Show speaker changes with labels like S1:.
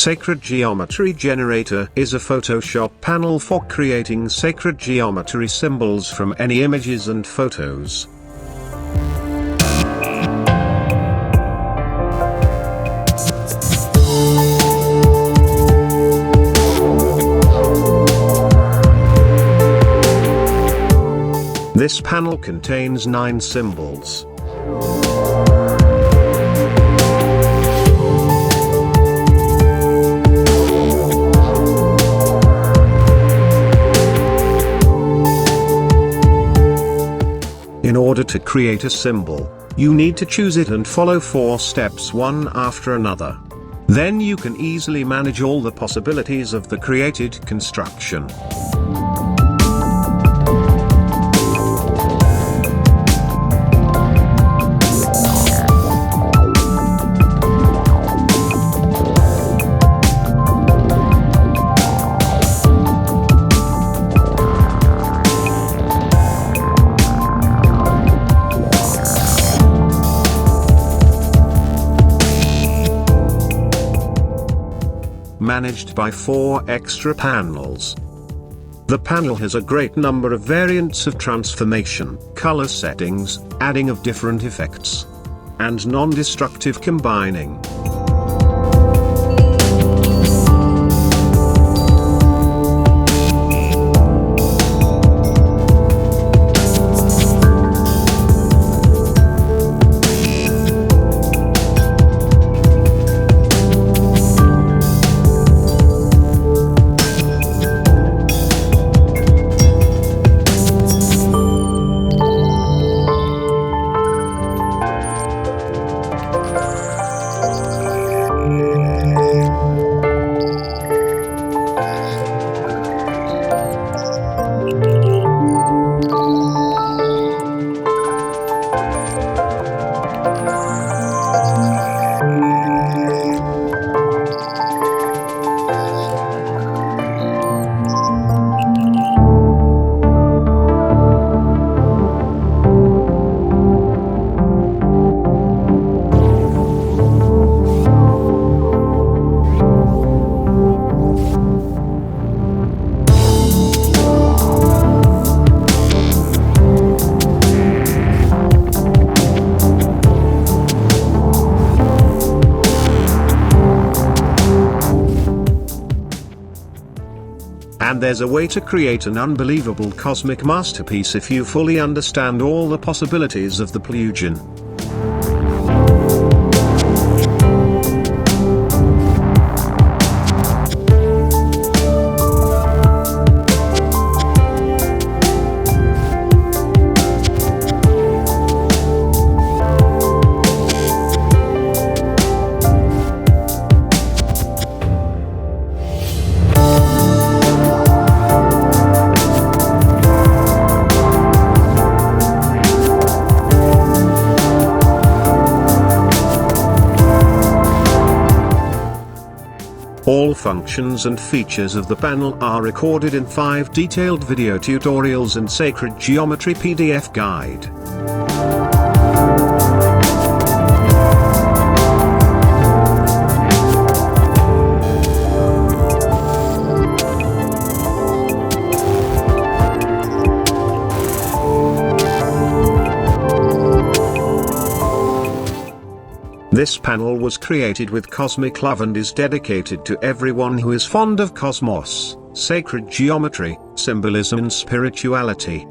S1: Sacred Geometry Generator is a Photoshop panel for creating sacred geometry symbols from any images and photos. This panel contains 9 symbols. In order to create a symbol, you need to choose it and follow 4 steps one after another. Then you can easily manage all the possibilities of the created construction. Managed by 4 extra panels. The panel has a great number of variants of transformation, color settings, adding of different effects, and non-destructive combining. And there's a way to create an unbelievable cosmic masterpiece if you fully understand all the possibilities of the plugin. All functions and features of the panel are recorded in 5 detailed video tutorials and Sacred Geometry PDF guide. This panel was created with cosmic love and is dedicated to everyone who is fond of cosmos, sacred geometry, symbolism and spirituality.